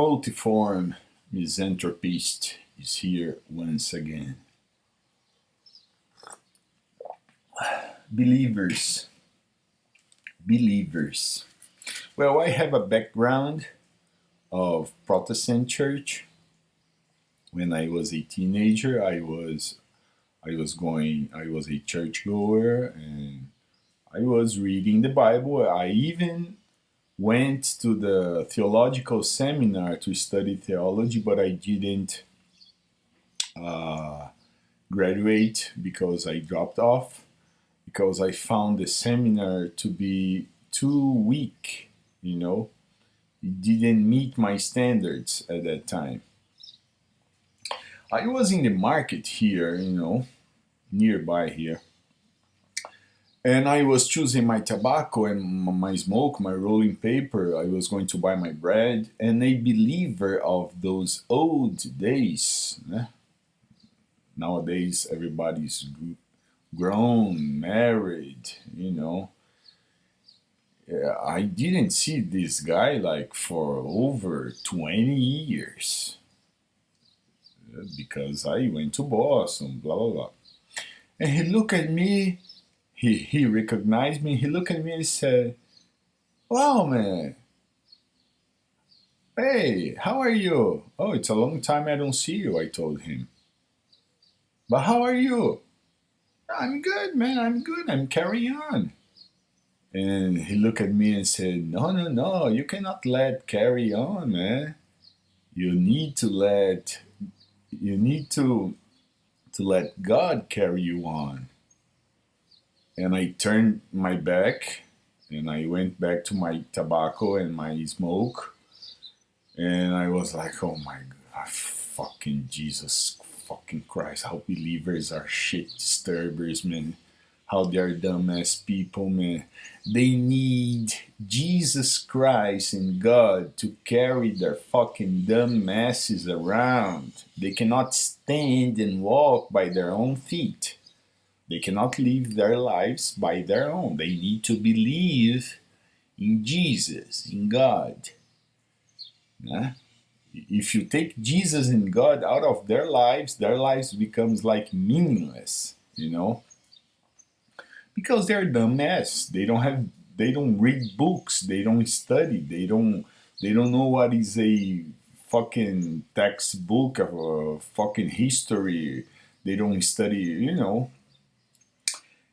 Multiform misanthropist is here once again. Believers, believers. Well, I have a background of Protestant church. When I was a teenager, I was a churchgoer and I was reading the Bible. I even went to the theological seminar to study theology, but I didn't uh, graduate because I dropped off because I found the seminar to be too weak, you know. It didn't meet my standards at that time. I was in the market here, nearby here, and I was choosing my tobacco and my smoke, my rolling paper. I was going to buy my bread, and a believer of those old days. Nowadays, everybody's grown, married, Yeah, I didn't see this guy like for over 20 years because I went to Boston, blah, blah, blah. And he looked at me, he recognized me, he looked at me and said, "Wow, man, hey, how are you? Oh, it's a long time I don't see you," I told him. "But how are you?" "I'm good, man, I'm good, I'm carrying on." And he looked at me and said, "No, no, no, you cannot let carry on, man. You need to let you need to let God carry you on." And I turned my back and I went back to my tobacco and my smoke. And I was like, oh my God, fucking Jesus fucking Christ, how believers are shit disturbers, man. How they're dumbass people, man. They need Jesus Christ and God to carry their fucking dumb masses around. They cannot stand and walk by their own feet. They cannot live their lives by their own. They need to believe in Jesus, in God. Né? If you take Jesus and God out of their lives becomes like meaningless, because they're dumbass. They don't read books, they don't study, they don't know what is a fucking textbook of a fucking history. They don't study.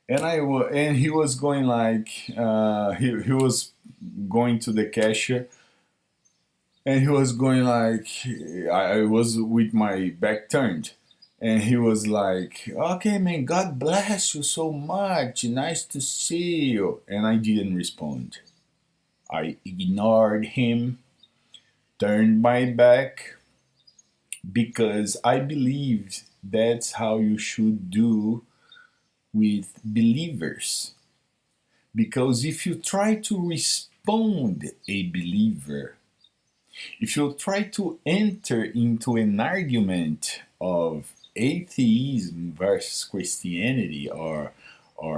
And he was going like he was going to the cashier, and he was going like I was with my back turned, and he was like, "Okay, man, God bless you so much, nice to see you." And I didn't respond. I ignored him, turned my back, because I believed that's how you should do with believers. Because if you try to respond a believer, if you try to enter into an argument of atheism versus Christianity, or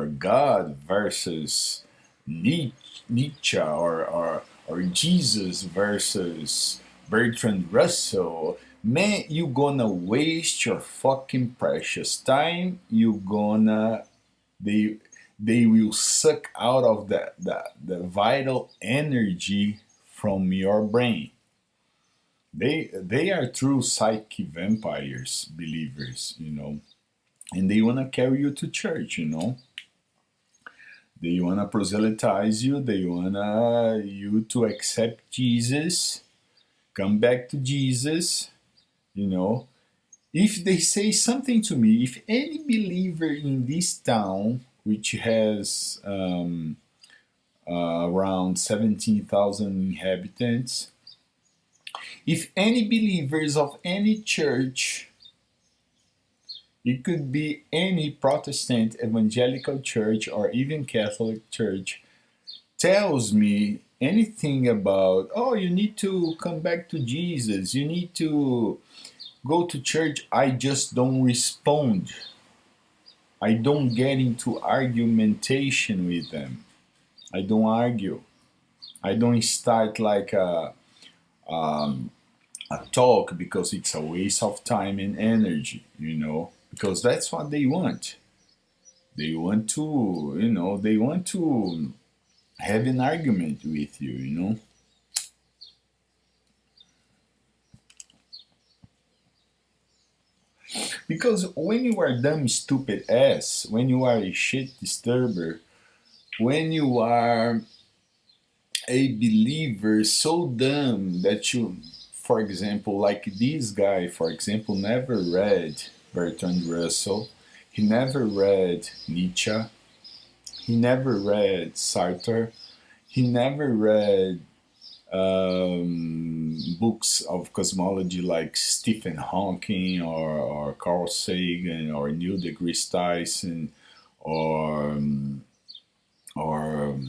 God versus Nietzsche, or Jesus versus Bertrand Russell, man, you gonna waste your fucking precious time. You gonna they they will suck out of the vital energy from your brain. They are true psychic vampires, believers, and they wanna carry you to church. They wanna proselytize you. They wanna you to accept Jesus, come back to Jesus. You know, if they say something to me, if any believer in this town, which has around 17,000 inhabitants, if any believers of any church, it could be any Protestant, evangelical church, or even Catholic church, tells me anything about, oh, you need to come back to Jesus, you need to go to church, I just don't respond. I don't get into argumentation with them. I don't argue. I don't start like a a talk because it's a waste of time and energy, because that's what they want. They want to, they want to have an argument with you. Because when you are dumb, stupid ass, when you are a shit disturber, when you are a believer so dumb that you, for example, like this guy, for example, never read Bertrand Russell, he never read Nietzsche, he never read Sartre, he never read books of cosmology like Stephen Hawking or Carl Sagan or Neil deGrasse Tyson or or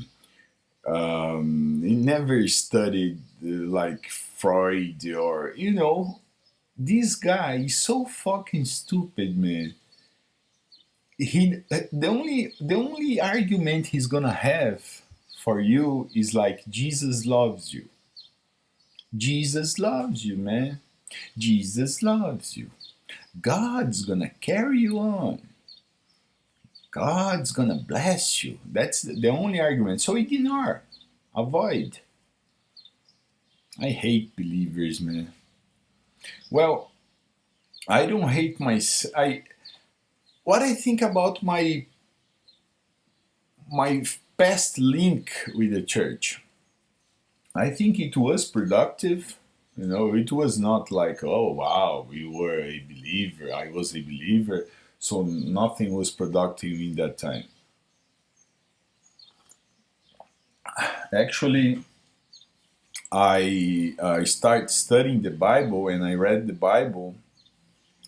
he never studied like Freud or this guy is so fucking stupid, man. The only argument he's gonna have for you is like Jesus loves you. Jesus loves you, man. Jesus loves you. God's gonna carry you on. God's gonna bless you. That's the only argument. So ignore, avoid. I hate believers, man. Well, I don't hate my. I what I think about my past link with the church. I think it was productive. It was not like, oh wow, we were a believer. I was a believer, so nothing was productive in that time. Actually, I started studying the Bible and I read the Bible.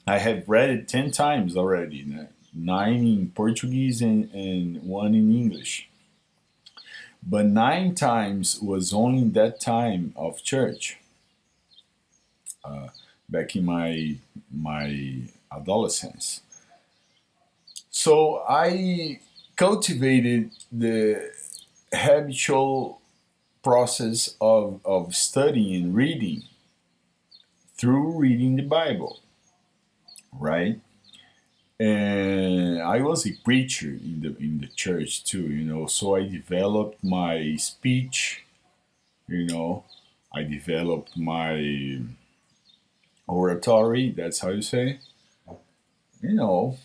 I have read it 10 times already, nine in Portuguese and one in English. But 9 times was only in that time of church, back in my adolescence. So I cultivated the habitual process of studying and reading through reading the Bible, right? And I was a preacher in the church too, so I developed my speech, you know, I developed my oratory, that's how you say, you know,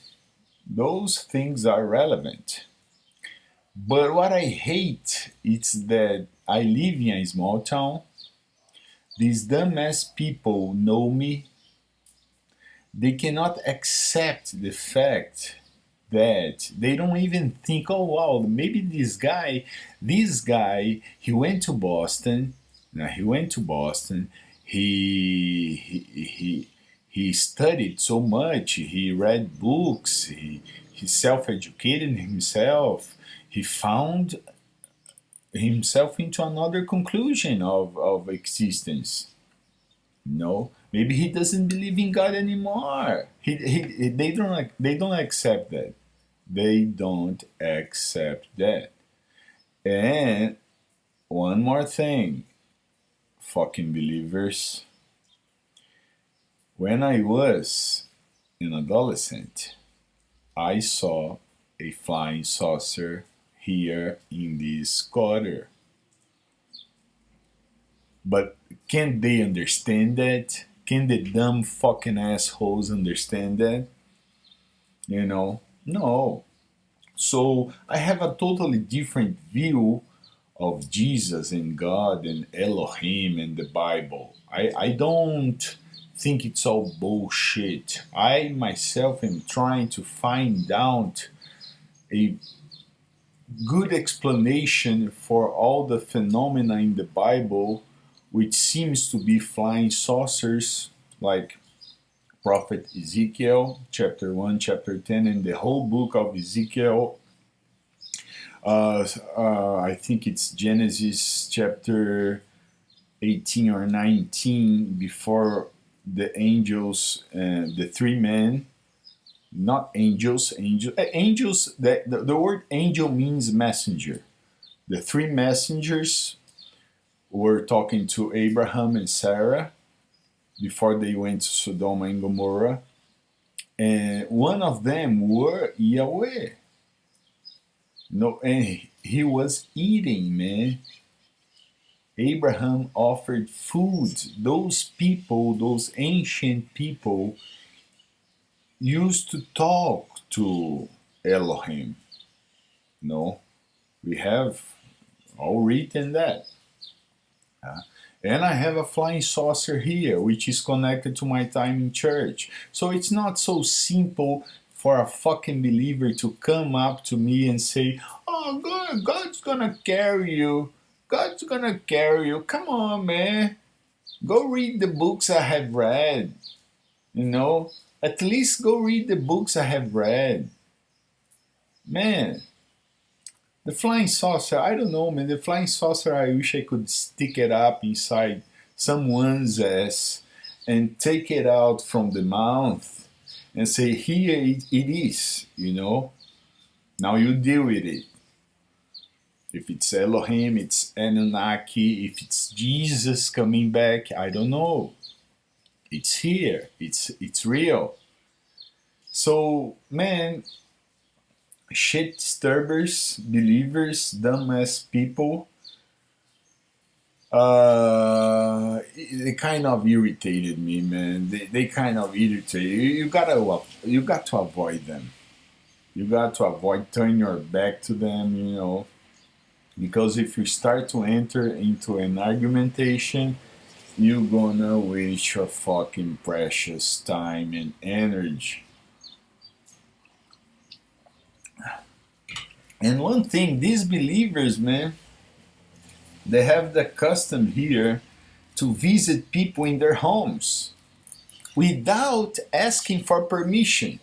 those things are relevant. But what I hate is that I live in a small town. These dumbass people know me. They cannot accept the fact that they don't even think, oh wow, maybe this guy, he went to Boston. Now he went to Boston. He studied so much. He read books. He self-educated himself. He found himself into another conclusion of existence. Maybe he doesn't believe in God anymore. They don't accept that. They don't accept that. And one more thing, fucking believers. When I was an adolescent, I saw a flying saucer here in this quarter. But can they understand that? Can the dumb fucking assholes understand that? No. So I have a totally different view of Jesus and God and Elohim and the Bible. I don't think it's all bullshit. I myself am trying to find out a good explanation for all the phenomena in the Bible, which seems to be flying saucers, like Prophet Ezekiel, chapter 1, chapter 10, and the whole book of Ezekiel. I think it's Genesis chapter 18 or 19, before the angels, the three men, not angels, the word angel means messenger. The three messengers were talking to Abraham and Sarah, before they went to Sodom and Gomorrah. And one of them were Yahweh. No, and he was eating, man. Abraham offered food. Those people, those ancient people, used to talk to Elohim. No, we have all written that. And I have a flying saucer here, which is connected to my time in church. So it's not so simple for a fucking believer to come up to me and say, "Oh, God's gonna carry you. God's gonna carry you." Come on, man. Go read the books I have read. You know, at least go read the books I have read. Man, the flying saucer, I don't know, man. The flying saucer, I wish I could stick it up inside someone's ass and take it out from the mouth and say, "Here it is, you know. Now you deal with it." If it's Elohim, it's Anunnaki, if it's Jesus coming back, I don't know. It's here. It's real. So, man, shit disturbers, believers, dumbass people, they kind of irritated me, man. They kind of irritated you. You got to avoid them. You got to avoid turning your back to them, you know, because if you start to enter into an argumentation, you're gonna waste your fucking precious time and energy. And one thing, these believers, man, they have the custom here to visit people in their homes without asking for permission.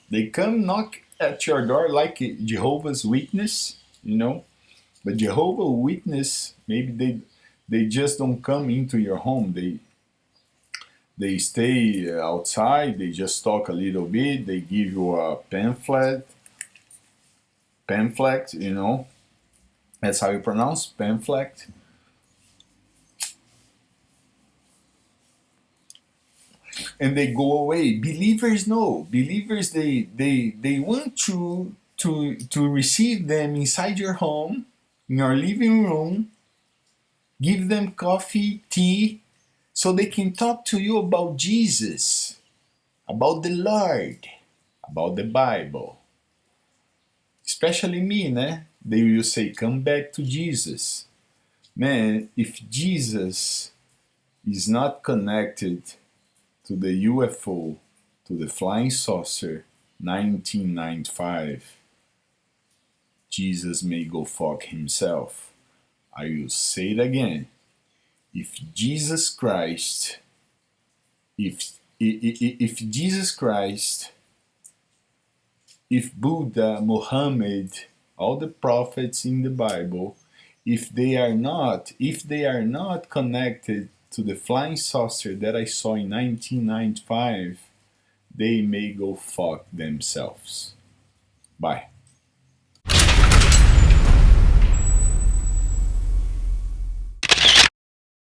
They come knock at your door like a Jehovah's Witness, you know. But Jehovah's Witness, maybe they just don't come into your home. They stay outside. They just talk a little bit. They give you a pamphlet, you know. That's how you pronounce pamphlet. And they go away. Believers know. Believers they want you to receive them inside your home, in your living room, give them coffee, tea, so they can talk to you about Jesus, about the Lord, about the Bible. Especially me, né? They will say, "Come back to Jesus." Man, if Jesus is not connected to the UFO, to the flying saucer, 1995, Jesus may go fuck himself. I will say it again. If Jesus Christ, if Jesus Christ, if Buddha, Muhammad, all the prophets in the Bible, if they are not connected to the flying saucer that I saw in 1995, they may go fuck themselves. Bye.